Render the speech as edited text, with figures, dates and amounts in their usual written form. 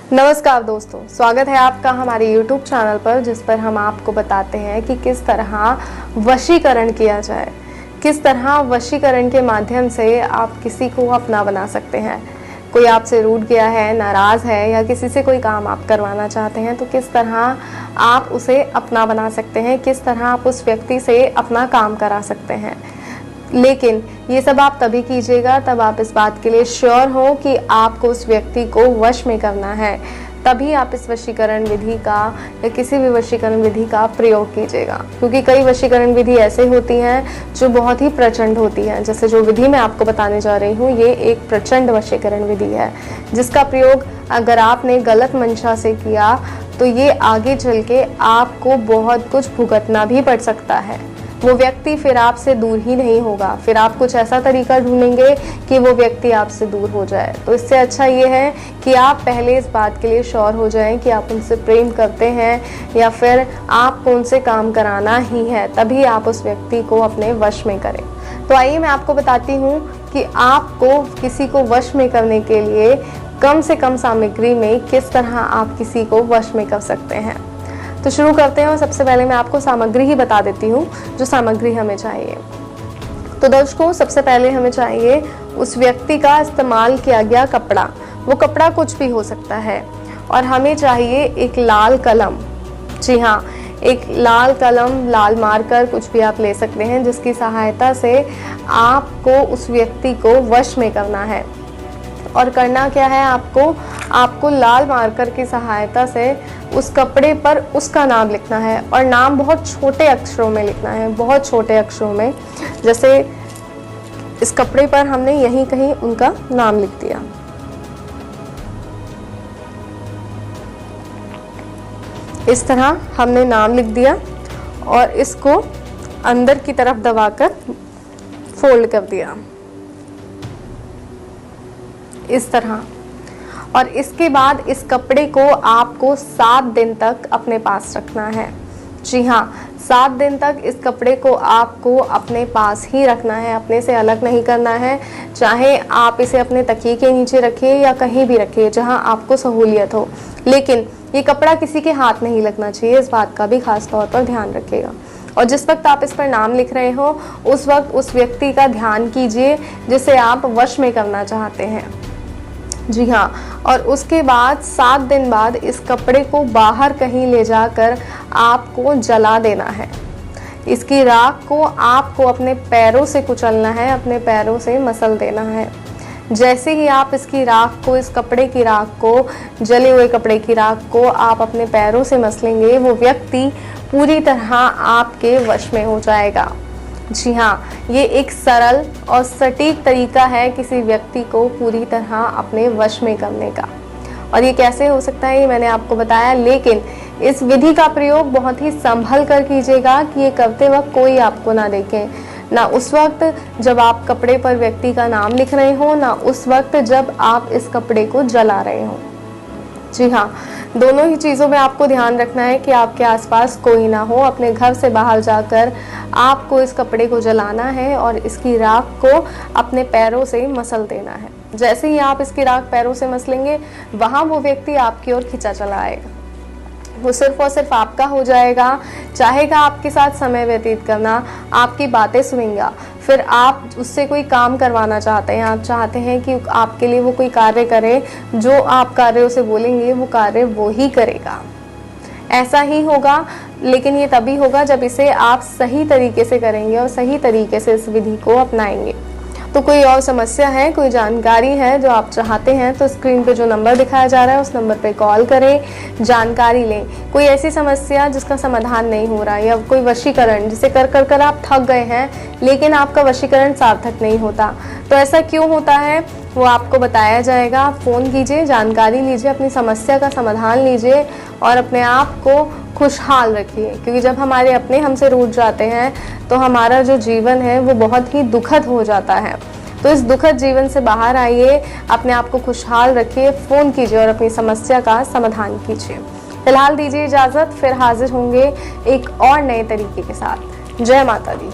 नमस्कार दोस्तों, स्वागत है आपका हमारे YouTube चैनल पर, जिस पर हम आपको बताते हैं कि किस तरह वशीकरण किया जाए, किस तरह वशीकरण के माध्यम से आप किसी को अपना बना सकते हैं। कोई आपसे रूठ गया है, नाराज़ है या किसी से कोई काम आप करवाना चाहते हैं तो किस तरह आप उसे अपना बना सकते हैं, किस तरह आप उस व्यक्ति से अपना काम करा सकते हैं। लेकिन ये सब आप तभी कीजिएगा तब आप इस बात के लिए श्योर हो कि आपको उस व्यक्ति को वश में करना है, तभी आप इस वशीकरण विधि का या किसी भी वशीकरण विधि का प्रयोग कीजिएगा। क्योंकि कई वशीकरण विधि ऐसे होती हैं जो बहुत ही प्रचंड होती हैं। जैसे जो विधि मैं आपको बताने जा रही हूँ, ये एक प्रचंड वशीकरण विधि है, जिसका प्रयोग अगर आपने गलत मंशा से किया तो ये आगे चल के आपको बहुत कुछ भुगतना भी पड़ सकता है। वो व्यक्ति फिर आपसे दूर ही नहीं होगा, फिर आप कुछ ऐसा तरीका ढूंढेंगे कि वो व्यक्ति आपसे दूर हो जाए। तो इससे अच्छा ये है कि आप पहले इस बात के लिए श्योर हो जाएं कि आप उनसे प्रेम करते हैं या फिर आपको उनसे काम कराना ही है, तभी आप उस व्यक्ति को अपने वश में करें। तो आइए मैं आपको बताती हूँ कि आपको किसी को वश में करने के लिए कम से कम सामग्री में किस तरह आप किसी को वश में कर सकते हैं। तो शुरू करते हैं और सबसे पहले मैं आपको सामग्री ही बता देती हूँ जो सामग्री हमें चाहिए। तो दर्शकों, सबसे पहले हमें चाहिए उस व्यक्ति का इस्तेमाल किया गया कपड़ा। वो कपड़ा कुछ भी हो सकता है। और हमें चाहिए एक लाल कलम। जी हाँ, एक लाल कलम, लाल मार्कर, कुछ भी आप ले सकते हैं, जिसकी सहायता से आपको उस व्यक्ति को वश में करना है। और करना क्या है, आपको लाल मार्कर की सहायता से उस कपड़े पर उसका नाम लिखना है। और नाम बहुत छोटे अक्षरों में लिखना है, बहुत छोटे अक्षरों में। जैसे इस कपड़े पर हमने यहीं कहीं उनका नाम लिख दिया। इस तरह हमने नाम लिख दिया और इसको अंदर की तरफ दबाकर फोल्ड कर दिया इस तरह। और इसके बाद इस कपड़े को आपको 7 दिन तक अपने पास रखना है। जी हाँ, 7 दिन तक इस कपड़े को आपको अपने पास ही रखना है, अपने से अलग नहीं करना है। चाहे आप इसे अपने तकिए के नीचे रखिए या कहीं भी रखिए जहाँ आपको सहूलियत हो, लेकिन ये कपड़ा किसी के हाथ नहीं लगना चाहिए। इस बात का भी खास तौर पर ध्यान रखिएगा। और जिस वक्त आप इस पर नाम लिख रहे हो, उस वक्त उस व्यक्ति का ध्यान कीजिए जिसे आप वश में करना चाहते हैं। जी हाँ, और उसके बाद 7 दिन बाद इस कपड़े को बाहर कहीं ले जाकर आपको जला देना है। इसकी राख को आपको अपने पैरों से कुचलना है, अपने पैरों से मसल देना है। जैसे ही आप इसकी राख को, इस कपड़े की राख को, जले हुए कपड़े की राख को आप अपने पैरों से मसलेंगे, वो व्यक्ति पूरी तरह आपके वश में हो जाएगा। जी हाँ, ये एक सरल और सटीक तरीका है किसी व्यक्ति को पूरी तरह अपने वश में करने का। और ये कैसे हो सकता है ये मैंने आपको बताया, लेकिन इस विधि का प्रयोग बहुत ही संभल कर कीजिएगा कि ये करते वक्त कोई आपको ना देखे, ना उस वक्त जब आप कपड़े पर व्यक्ति का नाम लिख रहे हो, ना उस वक्त जब आप इस कपड़े को जला रहे हो। जी हाँ, दोनों ही चीज़ों में आपको ध्यान रखना है कि आपके आसपास कोई ना हो। अपने घर से बाहर जाकर आपको इस कपड़े को जलाना है और इसकी राख को अपने पैरों से मसल देना है। जैसे ही आप इसकी राख पैरों से मसलेंगे, वहाँ वो व्यक्ति आपकी ओर खिंचा चला आएगा। वो सिर्फ और सिर्फ आपका हो जाएगा, चाहेगा आपके साथ समय व्यतीत करना, आपकी बातें सुनेगा। फिर आप उससे कोई काम करवाना चाहते हैं, आप चाहते हैं कि आपके लिए वो कोई कार्य करे, जो आप कार्य उसे बोलेंगे वो कार्य वो ही करेगा। ऐसा ही होगा, लेकिन ये तभी होगा जब इसे आप सही तरीके से करेंगे और सही तरीके से इस विधि को अपनाएंगे। तो कोई और समस्या है, कोई जानकारी है जो आप चाहते हैं, तो स्क्रीन पे जो नंबर दिखाया जा रहा है उस नंबर पे कॉल करें, जानकारी लें। कोई ऐसी समस्या जिसका समाधान नहीं हो रहा है, या कोई वशीकरण जिसे कर कर कर आप थक गए हैं लेकिन आपका वशीकरण सार्थक नहीं होता, तो ऐसा क्यों होता है वो आपको बताया जाएगा। आप फ़ोन कीजिए, जानकारी लीजिए, अपनी समस्या का समाधान लीजिए और अपने आप को खुशहाल रखिए। क्योंकि जब हमारे अपने हमसे रूठ जाते हैं तो हमारा जो जीवन है वो बहुत ही दुखद हो जाता है। तो इस दुखद जीवन से बाहर आइए, अपने आप को खुशहाल रखिए, फ़ोन कीजिए और अपनी समस्या का समाधान कीजिए। फिलहाल दीजिए इजाज़त, फिर हाजिर होंगे एक और नए तरीके के साथ। जय माता दी।